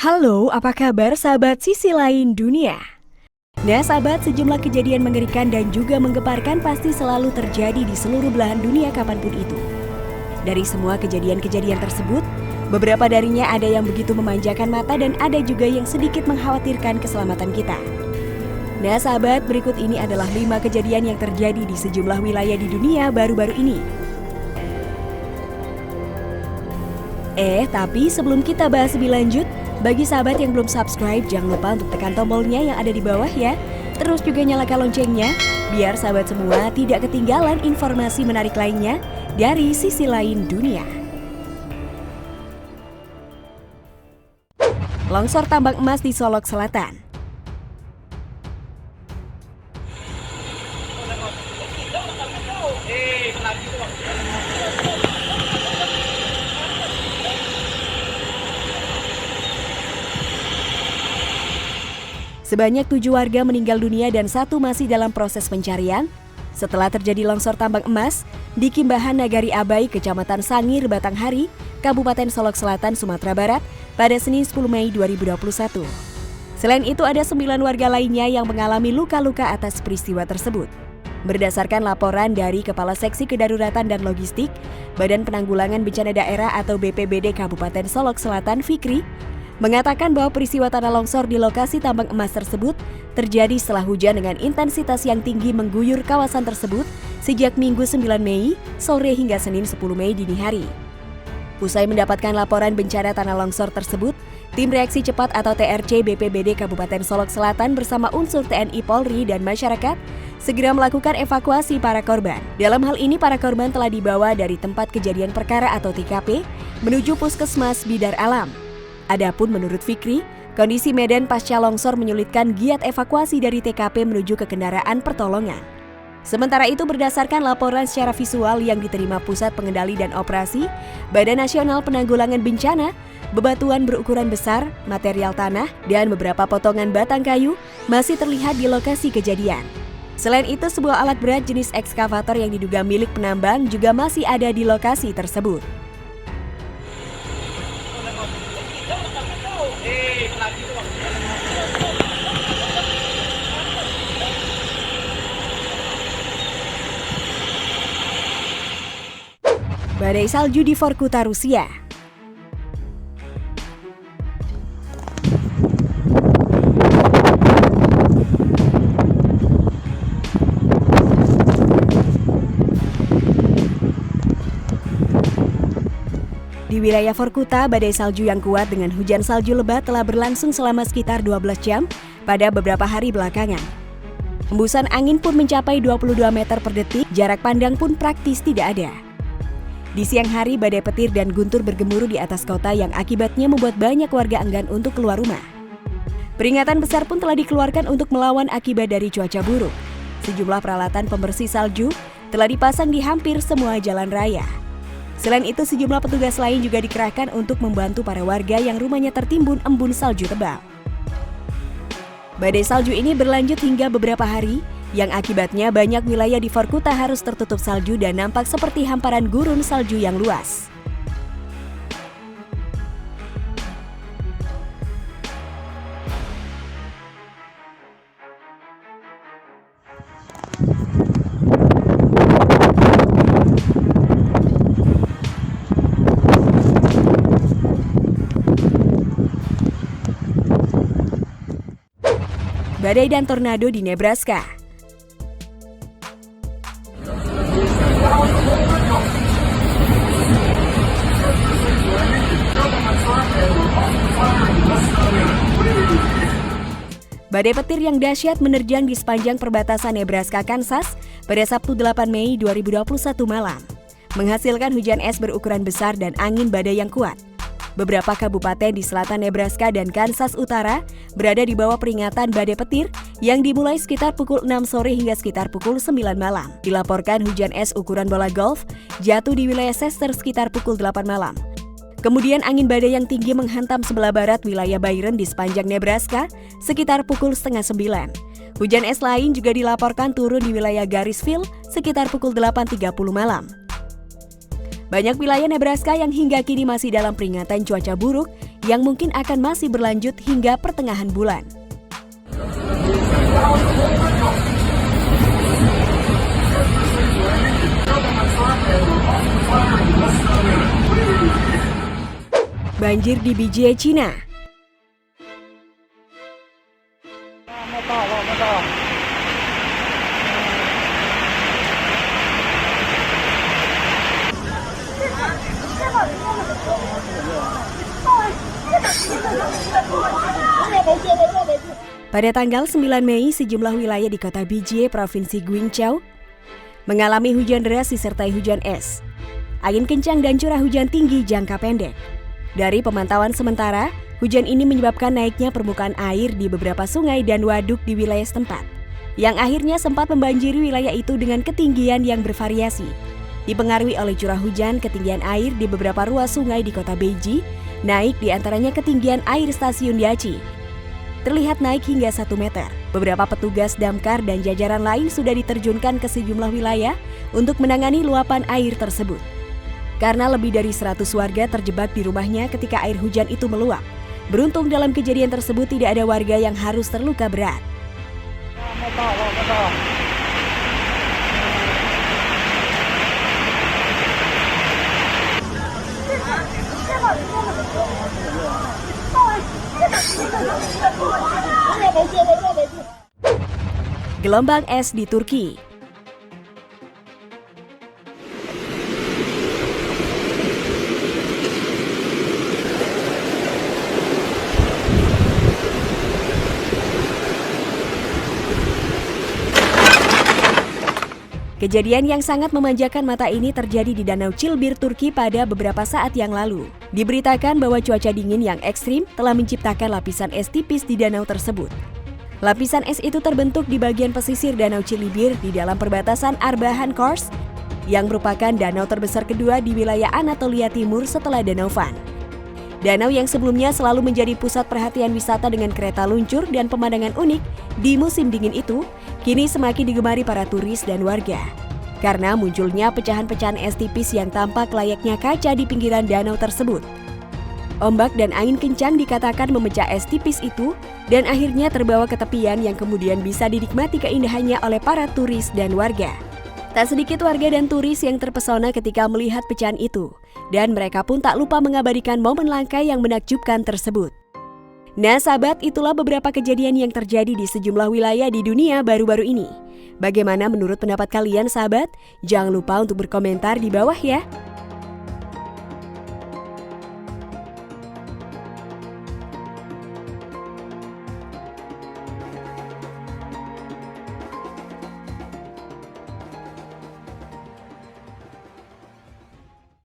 Halo, apa kabar sahabat sisi lain dunia? Nah sahabat, sejumlah kejadian mengerikan dan juga menggeparkan pasti selalu terjadi di seluruh belahan dunia kapanpun itu. Dari semua kejadian-kejadian tersebut, beberapa darinya ada yang begitu memanjakan mata dan ada juga yang sedikit mengkhawatirkan keselamatan kita. Nah sahabat, berikut ini adalah 5 kejadian yang terjadi di sejumlah wilayah di dunia baru-baru ini. Tapi sebelum kita bahas lebih lanjut, bagi sahabat yang belum subscribe, jangan lupa untuk tekan tombolnya yang ada di bawah ya. Terus juga nyalakan loncengnya, biar sahabat semua tidak ketinggalan informasi menarik lainnya dari sisi lain dunia. Longsor tambang emas di Solok Selatan. Sebanyak 7 warga meninggal dunia dan 1 masih dalam proses pencarian setelah terjadi longsor tambang emas di Kimbahan Nagari Abai, Kecamatan Sangir, Batanghari, Kabupaten Solok Selatan, Sumatera Barat pada Senin 10 Mei 2021. Selain itu ada 9 warga lainnya yang mengalami luka-luka atas peristiwa tersebut. Berdasarkan laporan dari Kepala Seksi Kedaruratan dan Logistik, Badan Penanggulangan Bencana Daerah atau BPBD Kabupaten Solok Selatan, Fikri, mengatakan bahwa peristiwa tanah longsor di lokasi tambang emas tersebut terjadi setelah hujan dengan intensitas yang tinggi mengguyur kawasan tersebut sejak Minggu 9 Mei sore hingga Senin 10 Mei dini hari. Usai mendapatkan laporan bencana tanah longsor tersebut, tim reaksi cepat atau TRC BPBD Kabupaten Solok Selatan bersama unsur TNI Polri dan masyarakat segera melakukan evakuasi para korban. Dalam hal ini para korban telah dibawa dari tempat kejadian perkara atau TKP menuju Puskesmas Bidar Alam. Adapun menurut Fikri, kondisi medan pasca longsor menyulitkan giat evakuasi dari TKP menuju ke kendaraan pertolongan. Sementara itu berdasarkan laporan secara visual yang diterima Pusat Pengendali dan Operasi Badan Nasional Penanggulangan Bencana, bebatuan berukuran besar, material tanah, dan beberapa potongan batang kayu masih terlihat di lokasi kejadian. Selain itu, sebuah alat berat jenis ekskavator yang diduga milik penambang juga masih ada di lokasi tersebut. Badai salju di Vorkuta, Rusia. Di wilayah Vorkuta, badai salju yang kuat dengan hujan salju lebat telah berlangsung selama sekitar 12 jam pada beberapa hari belakangan. Hembusan angin pun mencapai 22 meter per detik, jarak pandang pun praktis tidak ada. Di siang hari, badai petir dan guntur bergemuruh di atas kota yang akibatnya membuat banyak warga enggan untuk keluar rumah. Peringatan besar pun telah dikeluarkan untuk melawan akibat dari cuaca buruk. Sejumlah peralatan pembersih salju telah dipasang di hampir semua jalan raya. Selain itu, sejumlah petugas lain juga dikerahkan untuk membantu para warga yang rumahnya tertimbun embun salju tebal. Badai salju ini berlanjut hingga beberapa hari, yang akibatnya banyak wilayah di Vorkuta harus tertutup salju dan nampak seperti hamparan gurun salju yang luas. Badai dan tornado di Nebraska. Badai petir yang dahsyat menerjang di sepanjang perbatasan Nebraska, Kansas pada Sabtu 8 Mei 2021 malam, menghasilkan hujan es berukuran besar dan angin badai yang kuat. Beberapa kabupaten di selatan Nebraska dan Kansas Utara berada di bawah peringatan badai petir yang dimulai sekitar pukul 6 sore hingga sekitar pukul 9 malam. Dilaporkan hujan es ukuran bola golf jatuh di wilayah Chester sekitar pukul 8 malam. Kemudian angin badai yang tinggi menghantam sebelah barat wilayah Byron di sepanjang Nebraska sekitar pukul setengah 9. Hujan es lain juga dilaporkan turun di wilayah Garrisville sekitar pukul 8.30 malam. Banyak wilayah Nebraska yang hingga kini masih dalam peringatan cuaca buruk yang mungkin akan masih berlanjut hingga pertengahan bulan. Banjir di Bijie, Cina. Pada tanggal 9 Mei, sejumlah wilayah di kota Bijie, Provinsi Guangzhou, mengalami hujan deras disertai hujan es, angin kencang dan curah hujan tinggi jangka pendek. Dari pemantauan sementara, hujan ini menyebabkan naiknya permukaan air di beberapa sungai dan waduk di wilayah setempat, yang akhirnya sempat membanjiri wilayah itu dengan ketinggian yang bervariasi. Dipengaruhi oleh curah hujan, ketinggian air di beberapa ruas sungai di kota Beiji naik, di antaranya ketinggian air stasiun Yachi terlihat naik hingga 1 meter. Beberapa petugas damkar dan jajaran lain sudah diterjunkan ke sejumlah wilayah untuk menangani luapan air tersebut. Karena lebih dari 100 warga terjebak di rumahnya ketika air hujan itu meluap. Beruntung dalam kejadian tersebut tidak ada warga yang harus terluka berat. Gelombang es di Turki. Kejadian yang sangat memanjakan mata ini terjadi di Danau Cilbir, Turki pada beberapa saat yang lalu. Diberitakan bahwa cuaca dingin yang ekstrim telah menciptakan lapisan es tipis di danau tersebut. Lapisan es itu terbentuk di bagian pesisir Danau Cilibir di dalam perbatasan Arbahan Kars, yang merupakan danau terbesar kedua di wilayah Anatolia Timur setelah Danau Van. Danau yang sebelumnya selalu menjadi pusat perhatian wisata dengan kereta luncur dan pemandangan unik di musim dingin itu, kini semakin digemari para turis dan warga. Karena munculnya pecahan-pecahan es tipis yang tampak layaknya kaca di pinggiran danau tersebut. Ombak dan angin kencang dikatakan memecah es tipis itu dan akhirnya terbawa ke tepian yang kemudian bisa dinikmati keindahannya oleh para turis dan warga. Tak sedikit warga dan turis yang terpesona ketika melihat pecahan itu, dan mereka pun tak lupa mengabadikan momen langka yang menakjubkan tersebut. Nah sahabat, itulah beberapa kejadian yang terjadi di sejumlah wilayah di dunia baru-baru ini. Bagaimana menurut pendapat kalian sahabat? Jangan lupa untuk berkomentar di bawah ya.